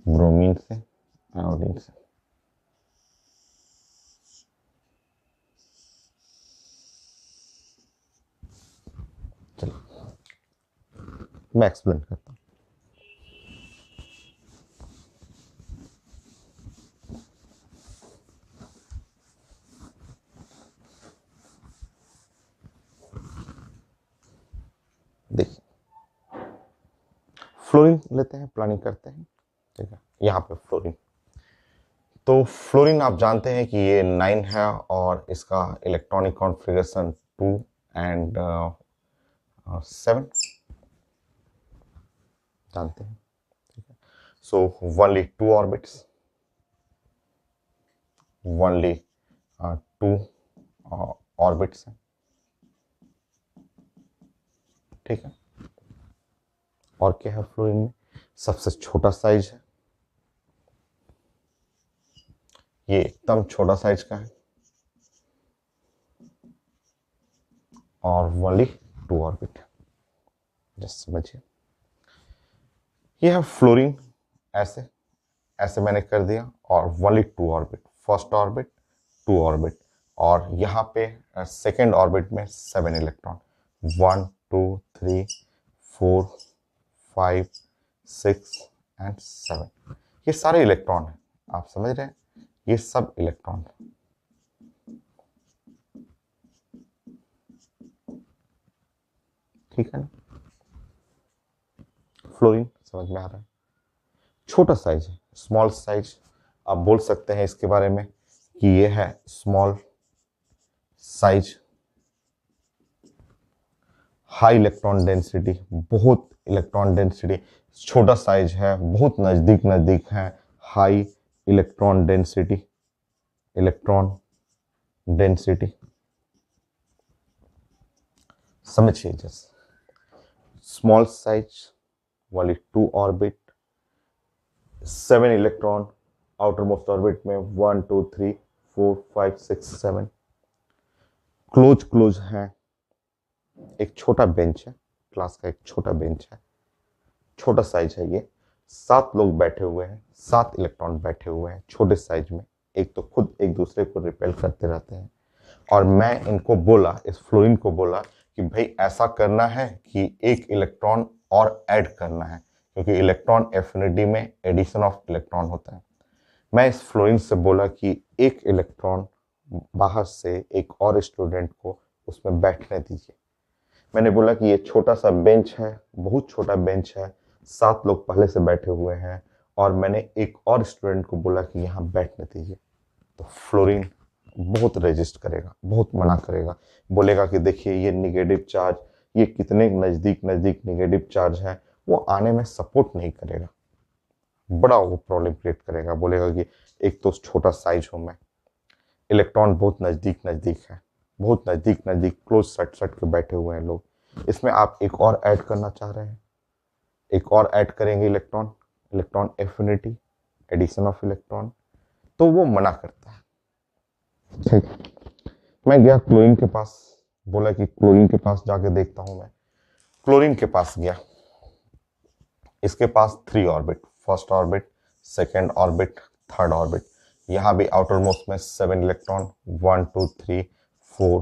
ब्रोमीन से, आयोडीन से। चलो मैं एक्सप्लेन करता हूं। फ्लोरीन लेते हैं, प्लानिंग करते हैं, ठीक है। यहाँ पे फ्लोरीन, तो फ्लोरीन आप जानते हैं कि ये 9 है और इसका इलेक्ट्रॉनिक कॉन्फ़िगरेशन 2 एंड 7 जानते हैं, ठीक है। So only 2 orbits, only 2 orbits हैं, ठीक है। और क्या है फ्लोरीन में, सबसे छोटा साइज है, ये एकदम छोटा साइज का है, और ओनली 2 ऑर्बिट, जस्ट समझिए। ये है फ्लोरीन, ऐसे ऐसे मैंने कर दिया, और only 2 orbit, first orbit 2 orbit, और यहाँ पे सेकेंड ऑर्बिट में 7 इलेक्ट्रॉन, 1 2 3 4 5 6 एंड 7, ये सारे इलेक्ट्रॉन हैं, आप समझ रहे हैं, ये सब इलेक्ट्रॉन, ठीक है ना। फ्लोरीन समझ में आ रहा है, छोटा साइज है, स्मॉल साइज, आप बोल सकते हैं इसके बारे में कि ये है small size, high electron density, बहुत इलेक्ट्रॉन डेंसिटी, छोटा साइज है, बहुत नजदीक नजदीक है, high electron density, electron density, समझिए जैसे स्मॉल साइज वाली 2 orbit, 7 electron outer most orbit में, 1 2 3 4 5 6 7, क्लोज क्लोज है, एक छोटा बेंच है, क्लास का एक छोटा बेंच है, छोटा साइज है ये, 7 लोग बैठे हुए हैं, 7 इलेक्ट्रॉन बैठे हुए हैं छोटे साइज में, एक तो खुद एक दूसरे को रिपेल करते रहते हैं, और मैं इनको बोला, इस फ्लोरीन को बोला कि भाई ऐसा करना है कि एक इलेक्ट्रॉन और ऐड करना है, क्योंकि इलेक्ट्रॉन एफिनिटी में एडिशन ऑफ इलेक्ट्रॉन होता है। मैं इस फ्लोरीन से बोला कि एक इलेक्ट्रॉन बाहर से एक और स्टूडेंट को उसमें बैठने दीजिए। मैंने बोला कि ये छोटा सा बेंच है, बहुत छोटा बेंच है, 7 लोग पहले से बैठे हुए हैं, और मैंने एक और स्टूडेंट को बोला कि यहाँ बैठने दीजिए। तो फ्लोरीन बहुत रेजिस्ट करेगा, बहुत मना करेगा, बोलेगा कि देखिए ये निगेटिव चार्ज, ये कितने नज़दीक नज़दीक निगेटिव चार्ज है, वो आने में सपोर्ट नहीं करेगा, बड़ा वो प्रॉब्लम क्रिएट करेगा, बोलेगा कि एक तो छोटा साइज हूँ मैं, इलेक्ट्रॉन बहुत नज़दीक नज़दीक है, बहुत नज़दीक नज़दीक क्लोज सट सट के बैठे हुए हैं लोग, इसमें आप एक और ऐड करना चाह रहे हैं, एक और ऐड करेंगे electron, electron affinity, addition of electron, तो वो मना करता है, ठीक। मैं गया क्लोरीन के पास, बोला कि क्लोरीन के पास जाके देखता हूं मैं, क्लोरीन के पास गया, इसके पास 3 orbit, first orbit, second orbit, third orbit, यहाँ भी आउटर मोस्ट में 7 इलेक्ट्रॉन, 1 2 3 4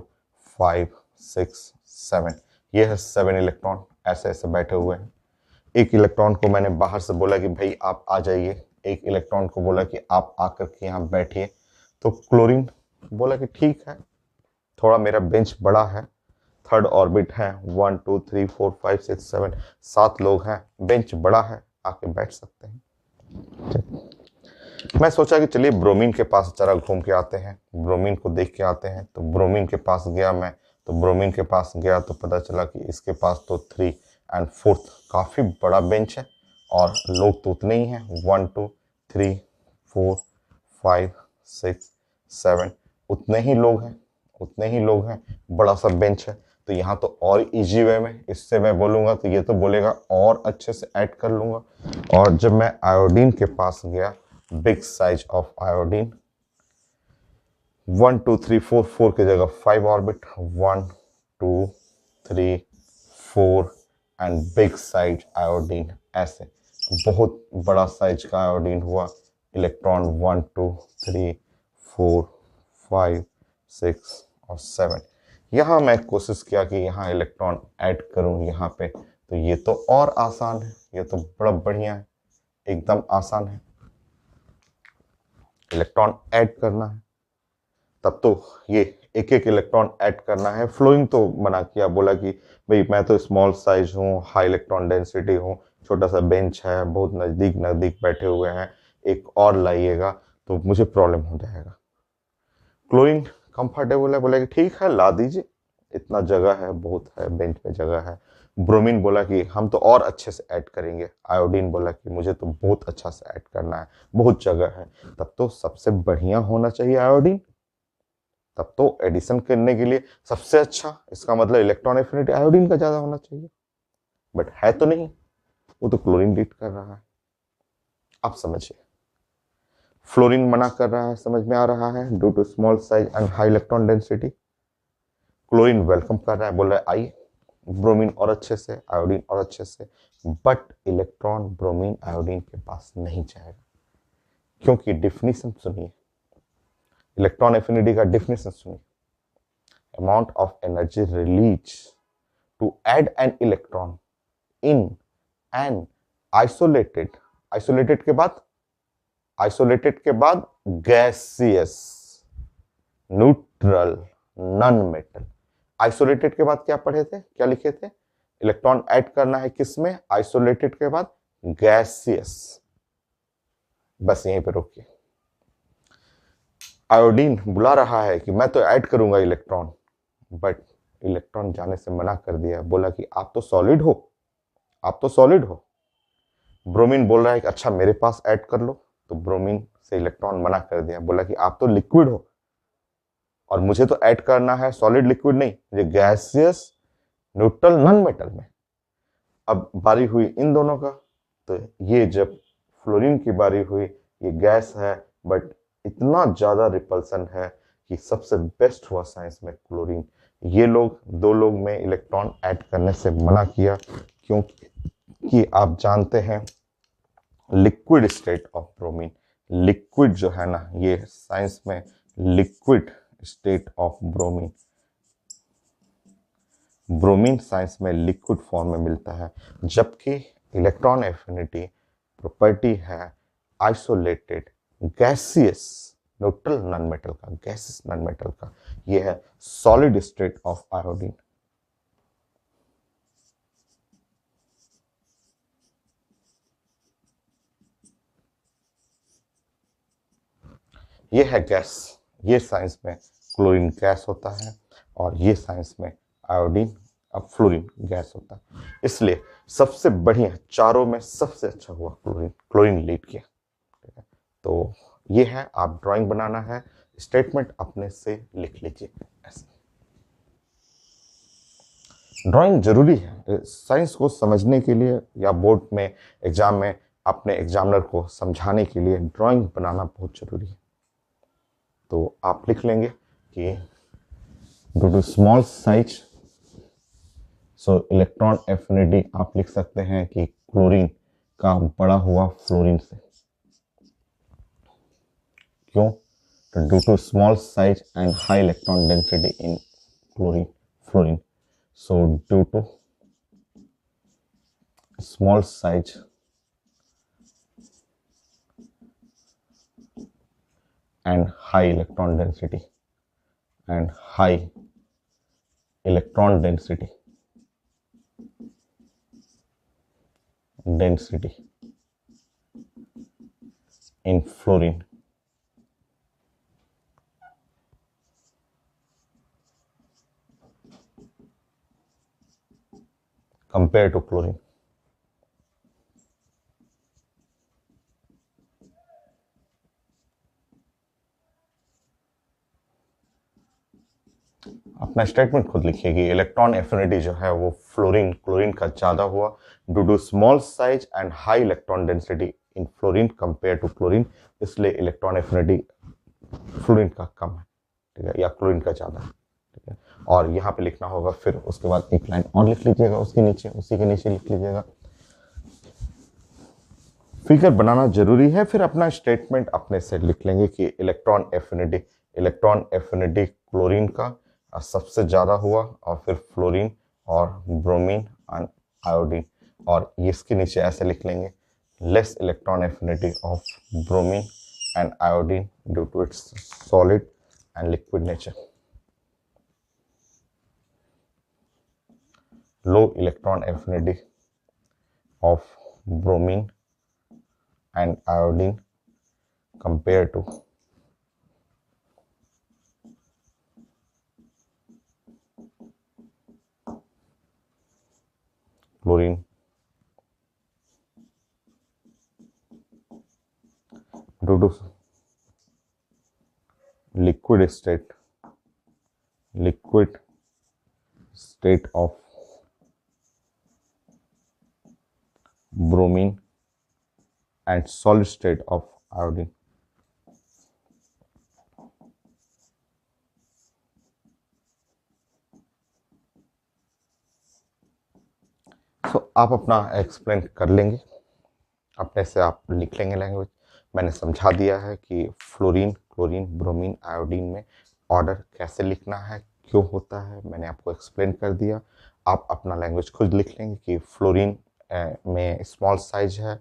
5 6 7, ये है 7 इलेक्ट्रॉन, ऐसे ऐसे बैठे हुए हैं। एक इलेक्ट्रॉन को मैंने बाहर से बोला कि भाई आप आ जाइए, एक इलेक्ट्रॉन को बोला कि आप आकर के यहाँ बैठिए, तो क्लोरीन बोला कि ठीक है, थोड़ा मेरा बेंच बड़ा है, थर्ड ऑर्बिट है, 1 2 3 4 5 6 7, 7 लोग हैं, बेंच बड़ा है, आके बैठ सकते हैं। मैं सोचा कि चलिए ब्रोमीन के पास जरा घूम के आते हैं, ब्रोमीन को देख के आते हैं, तो ब्रोमीन के पास गया मैं, तो ब्रोमीन के पास गया तो पता चला कि इसके पास तो 3 एंड 4th काफ़ी बड़ा बेंच है, और लोग तो उतने ही हैं, 1 2 3 4 5 6 7, उतने ही लोग हैं, उतने ही लोग हैं, बड़ा सा बेंच है, तो यहाँ तो और इजी वे में इससे मैं बोलूँगा तो ये तो बोलेगा और अच्छे से ऐड कर लूँगा। और जब मैं आयोडीन के पास गया, बिग साइज ऑफ आयोडीन, 1 2 3 4 4 की जगह 5 orbit, 1 2 3 4 and big size iodine, ऐसे बहुत बड़ा साइज का आयोडीन हुआ, इलेक्ट्रॉन 1 2 3 4 5 6 और 7। यहाँ मैं कोशिश किया कि यहाँ इलेक्ट्रॉन ऐड करूँ यहाँ पे, तो ये तो और आसान है, ये तो बड़ा बढ़िया है, एकदम आसान है, इलेक्ट्रॉन ऐड करना है, तब तो ये एक एक इलेक्ट्रॉन ऐड करना है। फ्लोरीन तो मना किया, बोला कि भाई मैं तो स्मॉल साइज हूँ, हाई इलेक्ट्रॉन डेंसिटी हूँ, छोटा सा बेंच है, बहुत नजदीक नजदीक बैठे हुए हैं, एक और लाइएगा तो मुझे प्रॉब्लम हो जाएगा। क्लोरीन कंफर्टेबल है, बोला कि ठीक है ला दीजिए, इतना जगह है, बहुत है, बेंच में जगह है। ब्रोमीन बोला कि हम तो और अच्छे से ऐड करेंगे। आयोडीन बोला कि मुझे तो बहुत अच्छा से ऐड करना है, बहुत जगह है। तब तो सबसे बढ़िया होना चाहिए आयोडीन, तब तो एडिशन करने के लिए सबसे अच्छा, इसका मतलब इलेक्ट्रॉन एफिनिटी आयोडीन का ज्यादा होना चाहिए, बट है तो नहीं, वो तो क्लोरीन लीड कर रहा है। आप समझिए, फ्लोरीन मना कर रहा है, समझ में आ रहा है, due to small size and high electron density. Chlorine welcome कर रहा है, बोल रहा है आइए ब्रोमीन और अच्छे से, आयोडीन और अच्छे से, बट इलेक्ट्रॉन ब्रोमीन आयोडीन के पास नहीं जाएगा, क्योंकि डिफिनीशन सुनिए, इलेक्ट्रॉन एफिनिटी का डिफिनीशन सुनिए, amount of energy release to add an electron in an isolated, isolated के बाद gaseous, neutral, non metal. Isolated के बाद क्या पढ़े थे, क्या लिखे थे, इलेक्ट्रॉन ऐड करना है किसमें, आइसोलेटेड के बाद गैसियस। बस यहीं पे रोकिए। आयोडीन बुला रहा है कि मैं तो ऐड करूंगा इलेक्ट्रॉन, बट इलेक्ट्रॉन जाने से मना कर दिया, बोला कि आप तो सॉलिड हो, आप तो सॉलिड हो। ब्रोमीन बोल रहा है कि अच्छा मेरे पास ऐड कर लो, तो ब्रोमीन से इलेक्ट्रॉन मना कर दिया, बोला कि आप तो लिक्विड हो और मुझे तो ऐड करना है सॉलिड लिक्विड नहीं, मुझे गैसियस, न्यूट्रल, नॉन मेटल में। अब बारी हुई इन दोनों का, तो ये जब फ्लोरीन की बारी हुई, ये गैस है बट इतना ज्यादा रिपल्सन है कि सबसे बेस्ट हुआ साइंस में क्लोरीन। ये लोग, दो लोग में इलेक्ट्रॉन ऐड करने से मना किया, क्योंकि आप जानते हैं liquid state of bromine, liquid जो है ना, ये साइंस में liquid state of bromine, bromine science में लिक्विड फॉर्म में मिलता है, जबकि इलेक्ट्रॉन एफिनिटी प्रॉपर्टी है isolated, gaseous, neutral non metal का, गैसियस नॉन मेटल का, ये है सॉलिड स्टेट ऑफ आयोडीन। ये है गैस, ये साइंस में क्लोरीन गैस होता है, और ये साइंस में आयोडीन, अब फ्लोरीन गैस होता है। इसलिए सबसे बढ़िया, चारों में सबसे अच्छा हुआ क्लोरीन, क्लोरीन लीड किया। तो ये है, आप ड्राइंग बनाना है, स्टेटमेंट अपने से लिख लीजिए ऐसे। ड्राइंग जरूरी है साइंस को समझने के लिए, या बोर्ड में एग्जाम में अपने एग्जामिनर को समझाने के लिए ड्राइंग बनाना बहुत जरूरी है। तो आप लिख लेंगे कि due to small size, so electron affinity आप लिख सकते हैं कि क्लोरीन का बड़ा हुआ फ्लोरीन से, क्यों, तो due to small size and high electron density in chlorine, fluorine, so due to small size and high electron density and high electron density in fluorine compared to chlorine. अपना स्टेटमेंट खुद लिखिए कि इलेक्ट्रॉन एफिनिटी जो है वो फ्लोरीन, क्लोरीन का ज्यादा हुआ due to small size and high electron density in fluorine compare to chlorine, इसलिए इलेक्ट्रॉन एफिनिटी फ्लोरीन का कम है, ठीक है, या क्लोरीन का ज्यादा है, ठीक है। और यहाँ पे लिखना होगा, फिर उसके बाद एक लाइन और लिख लीजिएगा उसके नीचे, उसी के नीचे लिख लीजिएगा, फिगर बनाना जरूरी है, फिर अपना स्टेटमेंट अपने से लिख लेंगे कि इलेक्ट्रॉन एफिनिटी क्लोरीन का सबसे ज्यादा हुआ, और फिर फ्लोरीन और ब्रोमीन एंड आयोडीन, और इसके नीचे ऐसे लिख लेंगे, less electron affinity of bromine and iodine due to its solid and liquid nature, low electron affinity of bromine and iodine compared to chlorine due to liquid state of bromine and solid state of iodine. आप अपना एक्सप्लेन कर लेंगे, अपने से आप लिख लेंगे लैंग्वेज। मैंने समझा दिया है कि फ्लोरीन, क्लोरीन, ब्रोमीन, आयोडीन में ऑर्डर कैसे लिखना है, क्यों होता है, मैंने आपको एक्सप्लेन कर दिया। आप अपना लैंग्वेज खुद लिख लेंगे कि फ्लोरीन में स्मॉल साइज है,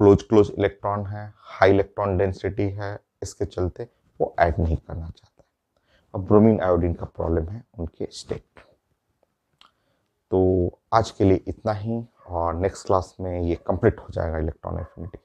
क्लोज इलेक्ट्रॉन है, हाई इलेक्ट्रॉन डेंसिटी है, इसके चलते वो ऐड नहीं करना चाहता है। अब ब्रोमीन आयोडीन का प्रॉब्लम है उनके स्टेट। तो आज के लिए इतना ही, और नेक्स्ट क्लास में ये कंप्लीट हो जाएगा इलेक्ट्रॉन एफिनिटी।